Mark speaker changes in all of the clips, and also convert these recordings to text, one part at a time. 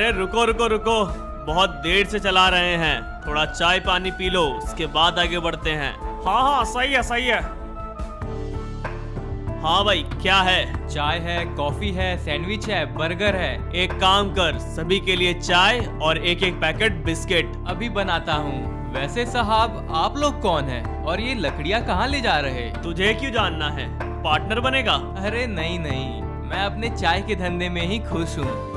Speaker 1: अरे रुको रुको रुको, बहुत देर से चला रहे हैं, थोड़ा चाय पानी पी लो, उसके बाद आगे बढ़ते हैं। हाँ हाँ सही है सही है। हाँ भाई क्या है?
Speaker 2: चाय है, कॉफी है, सैंडविच है, बर्गर है।
Speaker 1: एक काम कर, सभी के लिए चाय और एक एक पैकेट बिस्किट।
Speaker 2: अभी बनाता हूँ। वैसे साहब आप लोग कौन हैं और ये लकड़ियाँ कहाँ ले जा रहे?
Speaker 1: तुझे क्यों जानना है? पार्टनर बनेगा?
Speaker 2: अरे नहीं नहीं, मैं अपने चाय के धंधे में ही खुश हूँ।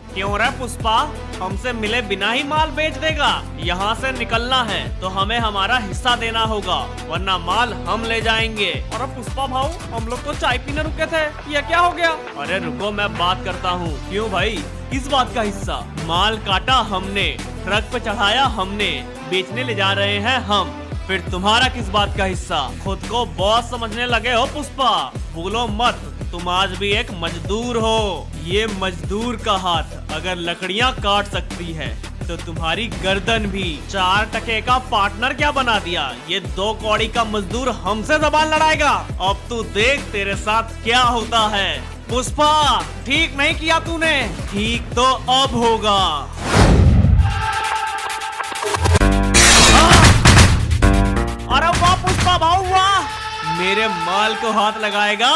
Speaker 1: क्यों रे पुष्पा, हमसे मिले बिना ही माल बेच देगा? यहाँ से निकलना है तो हमें हमारा हिस्सा देना होगा, वरना माल हम ले जाएंगे। अरे पुष्पा भाऊ, हम लोग तो चाय पीने रुके थे, ये क्या हो गया? अरे रुको मैं बात करता हूँ। क्यों भाई, किस बात का हिस्सा? माल काटा हमने, ट्रक पे चढ़ाया हमने, बेचने ले जा रहे हैं हम, फिर तुम्हारा किस बात का हिस्सा? खुद को बॉस समझने लगे हो पुष्पा? भूलो मत, तुम आज भी एक मजदूर हो। ये मजदूर का हाथ अगर लकड़ियाँ काट सकती है तो तुम्हारी गर्दन भी। 4 टके का पार्टनर क्या बना दिया? ये 2 कौड़ी का मजदूर हमसे जबान लड़ाएगा? अब तू देख तेरे साथ क्या होता है। पुष्पा, ठीक नहीं किया तूने। ठीक तो अब होगा। अरे वाह पुष्पा भाऊ वाह, मेरे माल को हाथ लगाएगा।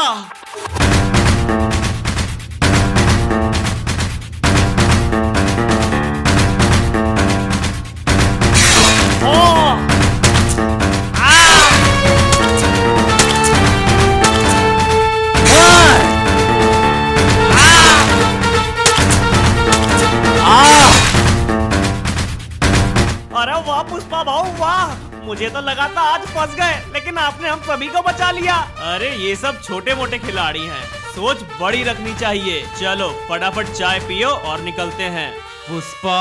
Speaker 1: अरे वाह पुष्पा भाऊ वाह, मुझे तो लगा था आज फंस गए, लेकिन आपने हम सभी को बचा लिया। अरे ये सब छोटे मोटे खिलाड़ी हैं, सोच बड़ी रखनी चाहिए। चलो फटाफट चाय पियो और निकलते हैं।
Speaker 2: पुष्पा,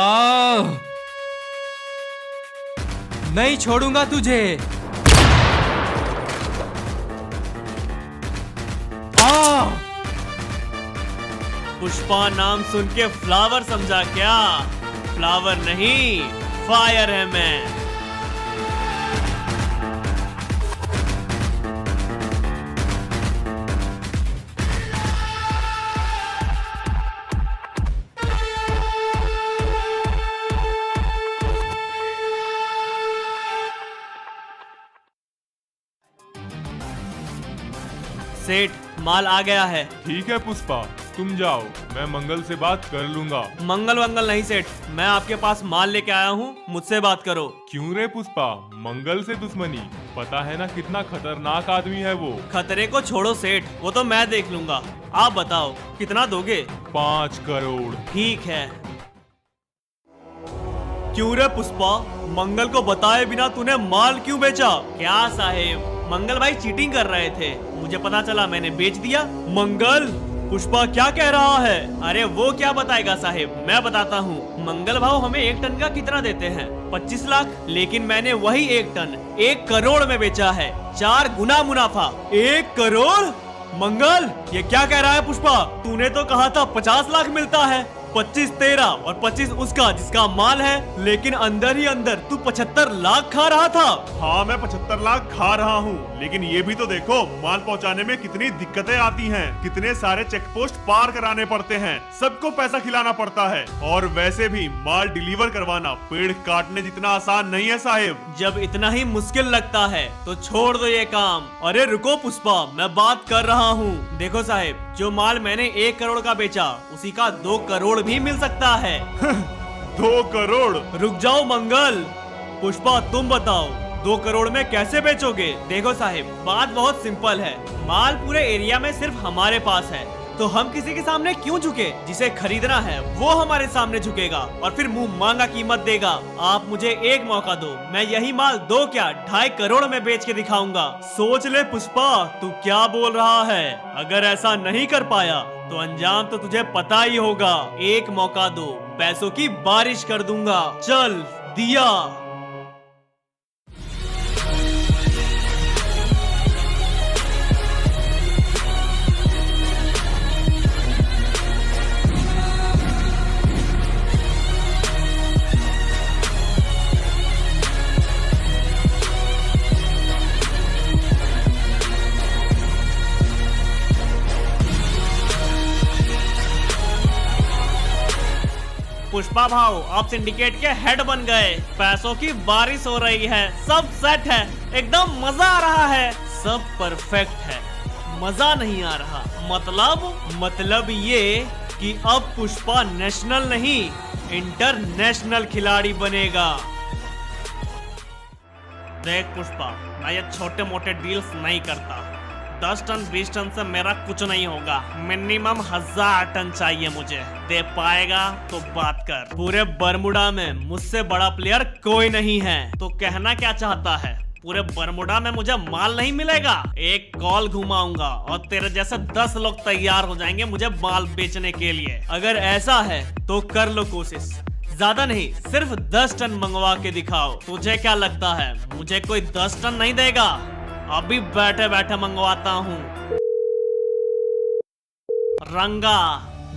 Speaker 2: नहीं छोड़ूंगा तुझे।
Speaker 1: पुष्पा नाम सुन के फ्लावर समझा क्या? फ्लावर नहीं, फायर है मैं। सेठ, माल आ गया है।
Speaker 3: ठीक है पुष्पा, तुम जाओ, मैं मंगल से बात कर लूंगा।
Speaker 1: मंगल वंगल नहीं सेठ, मैं आपके पास माल लेके आया हूँ, मुझसे बात करो।
Speaker 3: क्यों रे पुष्पा, मंगल से दुश्मनी? पता है ना कितना खतरनाक आदमी है वो।
Speaker 1: खतरे को छोड़ो सेठ, वो तो मैं देख लूंगा। आप बताओ कितना दोगे?
Speaker 3: 5 करोड़।
Speaker 1: ठीक है। क्यों रे पुष्पा, मंगल को बताए बिना तूने माल क्यों बेचा? क्या साहेब, मंगल भाई चीटिंग कर रहे थे, मुझे पता चला, मैंने बेच दिया। मंगल, पुष्पा क्या कह रहा है? अरे वो क्या बताएगा साहेब, मैं बताता हूँ। मंगल भाव हमें 1 टन का कितना देते हैं? 25 लाख, लेकिन मैंने वही 1 टन 1 करोड़ में बेचा है। 4 गुना मुनाफा। 1 करोड़? मंगल, ये क्या कह रहा है पुष्पा? तूने तो कहा था 50 लाख मिलता है। 25 तेरा और 25 उसका जिसका माल है, लेकिन अंदर ही अंदर तू 75 लाख खा रहा था।
Speaker 4: हाँ मैं 75 लाख खा रहा हूँ, लेकिन ये भी तो देखो माल पहुँचाने में कितनी दिक्कतें आती हैं, कितने सारे चेक पोस्ट पार कराने पड़ते हैं, सबको पैसा खिलाना पड़ता है, और वैसे भी माल डिलीवर करवाना पेड़ काटने जितना आसान नहीं है साहेब।
Speaker 1: जब इतना ही मुश्किल लगता है तो छोड़ दो ये काम। अरे रुको पुष्पा, मैं बात कर रहा हूँ। देखो साहेब, जो माल मैंने 1 करोड़ का बेचा, उसी का 2 करोड़ भी मिल सकता है।
Speaker 4: 2 करोड़?
Speaker 1: रुक जाओ मंगल। पुष्पा तुम बताओ, 2 करोड़ में कैसे बेचोगे? देखो साहिब, बात बहुत सिंपल है। माल पूरे एरिया में सिर्फ हमारे पास है, तो हम किसी के सामने क्यों झुके? जिसे खरीदना है वो हमारे सामने झुकेगा और फिर मुंह मांगा कीमत देगा। आप मुझे एक मौका दो, मैं यही माल 2 क्या 2.5 करोड़ में बेच के दिखाऊंगा। सोच ले पुष्पा, तू क्या बोल रहा है? अगर ऐसा नहीं कर पाया तो अंजाम तो तुझे पता ही होगा। एक मौका दो, पैसों की बारिश कर दूंगा। चल दिया। पुष्पा भाव, आप सिंडिकेट के हेड बन गए, पैसों की बारिश हो रही है, सब सेट है, एकदम मजा आ रहा है, सब परफेक्ट है, मजा नहीं आ रहा। मतलब ये कि अब पुष्पा नेशनल नहीं इंटरनेशनल खिलाड़ी बनेगा। देख पुष्पा, मैं ये छोटे मोटे डील्स नहीं करता, 10 टन 20 टन से मेरा कुछ नहीं होगा, मिनिमम 1000 टन चाहिए मुझे। दे पाएगा तो बात कर। पूरे बरमुडा में मुझसे बड़ा प्लेयर कोई नहीं है। तो कहना क्या चाहता है? पूरे बरमुडा में मुझे माल नहीं मिलेगा? एक कॉल घुमाऊंगा और तेरे जैसे 10 लोग तैयार हो जाएंगे मुझे माल बेचने के लिए। अगर ऐसा है तो कर लो कोशिश, ज्यादा नहीं, सिर्फ 10 टन मंगवा के दिखाओ। तुझे क्या लगता है मुझे कोई 10 टन नहीं देगा? अभी बैठे बैठे मंगवाता हूँ। रंगा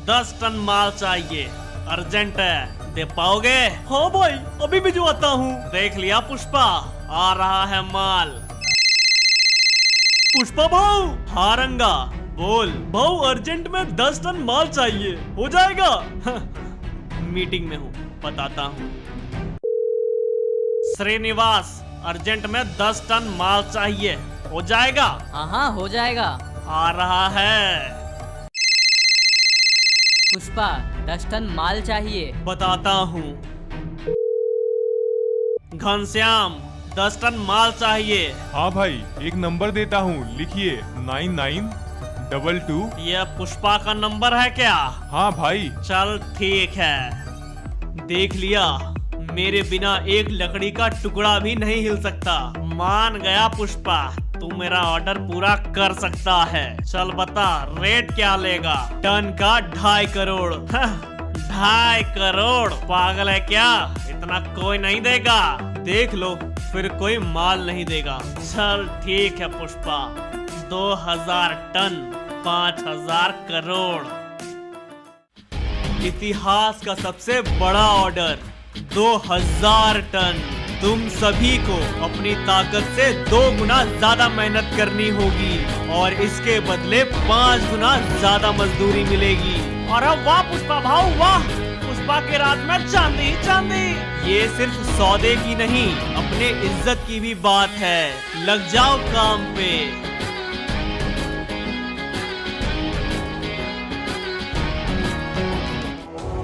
Speaker 1: 10 टन माल चाहिए, अर्जेंट है, दे पाओगे? हाँ भाई, अभी भिजवाता हूँ। देख लिया पुष्पा, आ रहा है माल। पुष्पा भाऊ। हाँ रंगा बोल। भाऊ अर्जेंट में 10 टन माल चाहिए, हो जाएगा? मीटिंग में हूँ, बताता हूँ। श्रीनिवास, अर्जेंट में 10 टन माल चाहिए, हो जाएगा?
Speaker 5: हाँ हो जाएगा।
Speaker 1: आ रहा है।
Speaker 5: पुष्पा 10 टन माल चाहिए।
Speaker 1: बताता हूँ। घनश्याम 10 टन माल चाहिए।
Speaker 3: हाँ भाई, एक नंबर देता हूँ, लिखिए 9922।
Speaker 1: यह पुष्पा का नंबर है क्या?
Speaker 3: हाँ भाई।
Speaker 1: चल ठीक है, देख लिया, मेरे बिना एक लकड़ी का टुकड़ा भी नहीं हिल सकता। मान गया पुष्पा, तू मेरा ऑर्डर पूरा कर सकता है। चल बता, रेट क्या लेगा? टन का 2.5 करोड़। 2.5 करोड़? पागल है क्या? इतना कोई नहीं देगा। देख लो, फिर कोई माल नहीं देगा। चल ठीक है पुष्पा, 2000 टन, 5000 करोड़। इतिहास का सबसे बड़ा ऑर्डर, 2000 टन। तुम सभी को अपनी ताकत से 2 गुना ज्यादा मेहनत करनी होगी और इसके बदले 5 गुना ज्यादा मजदूरी मिलेगी। अरे वाह पुष्पा भाऊ वाह, पुष्पा के रात में चांदी ही चांदी। ये सिर्फ सौदे की नहीं, अपने इज्जत की भी बात है। लग जाओ काम पे।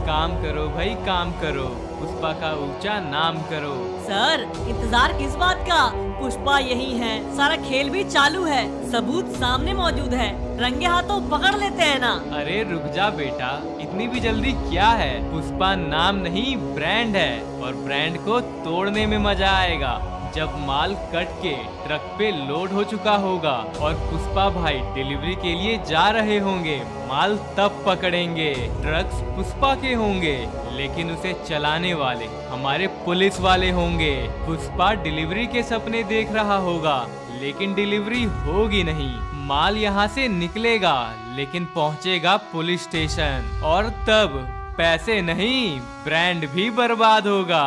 Speaker 2: काम करो भाई, काम करो, पुष्पा का ऊंचा नाम करो।
Speaker 5: सर इंतजार किस बात का? पुष्पा यही है, सारा खेल भी चालू है, सबूत सामने मौजूद है, रंगे हाथों पकड़ लेते हैं ना।
Speaker 2: अरे रुक जा बेटा, इतनी भी जल्दी क्या है? पुष्पा नाम नहीं ब्रांड है और ब्रांड को तोड़ने में मजा आएगा जब माल कट के ट्रक पे लोड हो चुका होगा और पुष्पा भाई डिलीवरी के लिए जा रहे होंगे। माल तब पकड़ेंगे। ट्रक्स पुष्पा के होंगे लेकिन उसे चलाने वाले हमारे पुलिस वाले होंगे। पुष्पा डिलीवरी के सपने देख रहा होगा लेकिन डिलीवरी होगी नहीं। माल यहाँ से निकलेगा लेकिन पहुँचेगा पुलिस स्टेशन और तब पैसे नहीं, ब्रांड भी बर्बाद होगा।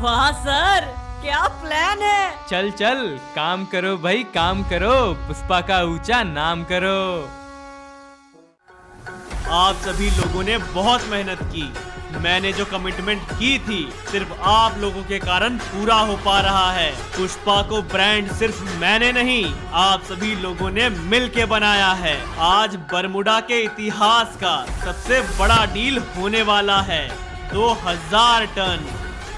Speaker 5: वाह सर, क्या प्लान है?
Speaker 2: चल चल, काम करो भाई, काम करो, पुष्पा का ऊंचा नाम करो।
Speaker 1: आप सभी लोगों ने बहुत मेहनत की। मैंने जो कमिटमेंट की थी सिर्फ आप लोगों के कारण पूरा हो पा रहा है। पुष्पा को ब्रांड सिर्फ मैंने नहीं, आप सभी लोगों ने मिल के बनाया है। आज बरमुडा के इतिहास का सबसे बड़ा डील होने वाला है। 2000 टन,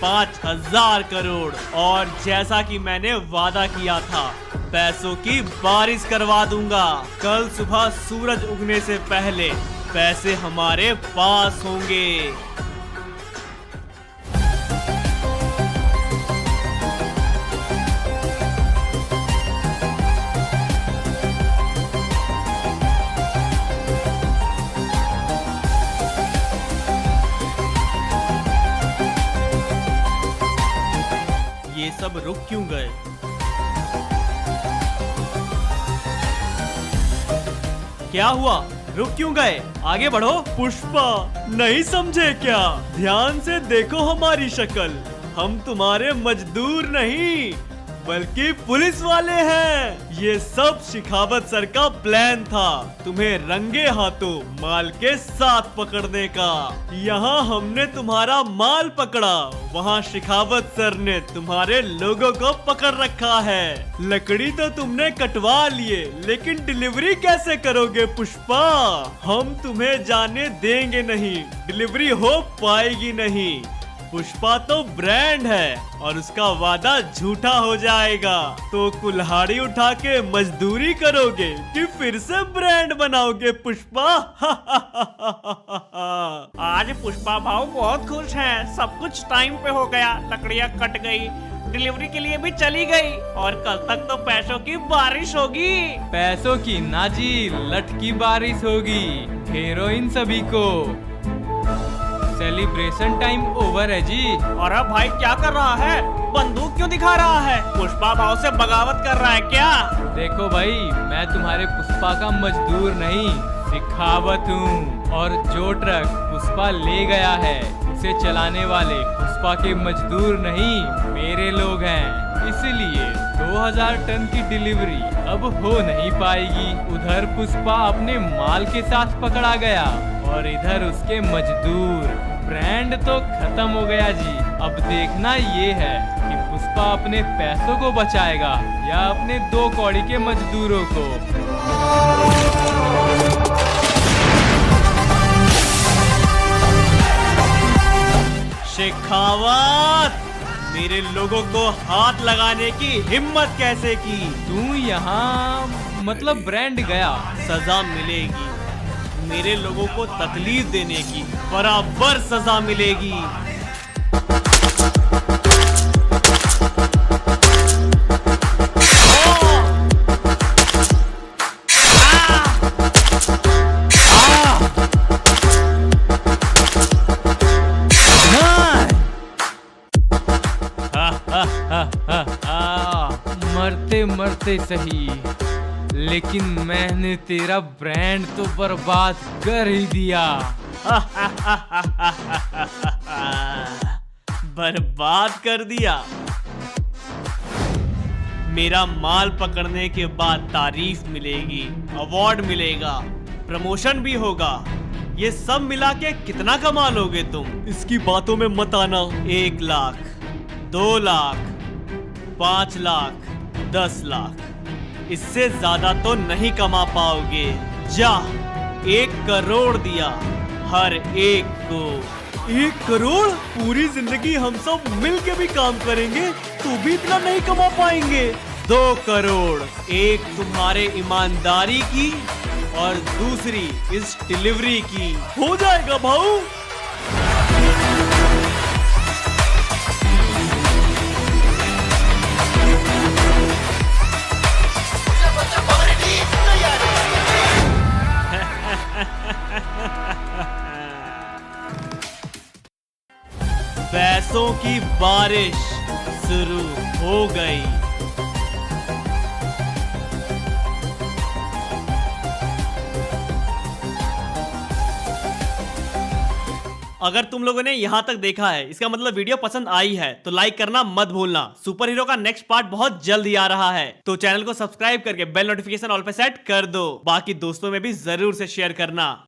Speaker 1: 5000 करोड़ और जैसा कि मैंने वादा किया था, पैसों की बारिश करवा दूंगा। कल सुबह सूरज उगने से पहले पैसे हमारे पास होंगे। ये सब रुक क्यों गए? क्या हुआ? रुक क्यों गए? आगे बढ़ो। पुष्पा नहीं समझे क्या? ध्यान से देखो हमारी शक्ल, हम तुम्हारे मजदूर नहीं, बल्कि पुलिस वाले हैं। ये सब शिखावत सर का प्लान था, तुम्हें रंगे हाथों माल के साथ पकड़ने का। यहाँ हमने तुम्हारा माल पकड़ा, वहाँ शिखावत सर ने तुम्हारे लोगों को पकड़ रखा है। लकड़ी तो तुमने कटवा लिए, लेकिन डिलीवरी कैसे करोगे पुष्पा? हम तुम्हें जाने देंगे नहीं, डिलीवरी हो पाएगी नहीं। पुष्पा तो ब्रांड है और उसका वादा झूठा हो जाएगा। तो कुल्हाड़ी उठा के मजदूरी करोगे कि फिर से ब्रांड बनाओगे पुष्पा? आज पुष्पा भाव बहुत खुश हैं। सब कुछ टाइम पे हो गया, लकड़ियाँ कट गई, डिलीवरी के लिए भी चली गई और कल तक तो पैसों की बारिश होगी।
Speaker 2: पैसों की ना जी, लठ की बारिश होगी। घेरो इन सभी को, सेलिब्रेशन टाइम ओवर है जी।
Speaker 1: और अब भाई क्या कर रहा है? बंदूक क्यों दिखा रहा है? पुष्पा भाव से बगावत कर रहा है क्या?
Speaker 2: देखो भाई, मैं तुम्हारे पुष्पा का मजदूर नहीं, शिखावत हूँ। और जो ट्रक पुष्पा ले गया है, उसे चलाने वाले पुष्पा के मजदूर नहीं, मेरे लोग हैं। इसलिए 2000 टन की डिलीवरी अब हो नहीं पाएगी। उधर पुष्पा अपने माल के साथ पकड़ा गया और इधर उसके मजदूर। ब्रांड तो खत्म हो गया जी। अब देखना ये है कि पुष्पा अपने पैसों को बचाएगा या अपने 2 कौड़ी के मजदूरों को।
Speaker 1: शेखावत, मेरे लोगों को हाथ लगाने की हिम्मत कैसे की?
Speaker 2: तू यहाँ मतलब ब्रांड गया।
Speaker 1: सजा मिलेगी, मेरे लोगों को तकलीफ देने की बराबर सजा मिलेगी।
Speaker 2: मरते मरते सही, लेकिन मैंने तेरा ब्रांड तो बर्बाद कर ही दिया।
Speaker 1: बर्बाद कर दिया? मेरा माल पकड़ने के बाद तारीफ मिलेगी, अवार्ड मिलेगा, प्रमोशन भी होगा। ये सब मिला के कितना कमा लोगे तुम? इसकी बातों में मत आना। 1 लाख, 2 लाख, 5 लाख, 10 लाख, इससे ज्यादा तो नहीं कमा पाओगे। जा, 1 करोड़ दिया हर एक को। 1 करोड़? पूरी जिंदगी हम सब मिल के भी काम करेंगे तो भी इतना नहीं कमा पाएंगे। 2 करोड़, एक तुम्हारे ईमानदारी की और दूसरी इस डिलीवरी की। हो जाएगा भाऊ। पैसों की बारिश शुरू हो गई। अगर तुम लोगों ने यहाँ तक देखा है, इसका मतलब वीडियो पसंद आई है, तो लाइक करना मत भूलना। सुपर हीरो का नेक्स्ट पार्ट बहुत जल्द ही आ रहा है, तो चैनल को सब्सक्राइब करके बेल नोटिफिकेशन ऑल पे सेट कर दो। बाकी दोस्तों में भी जरूर से शेयर करना।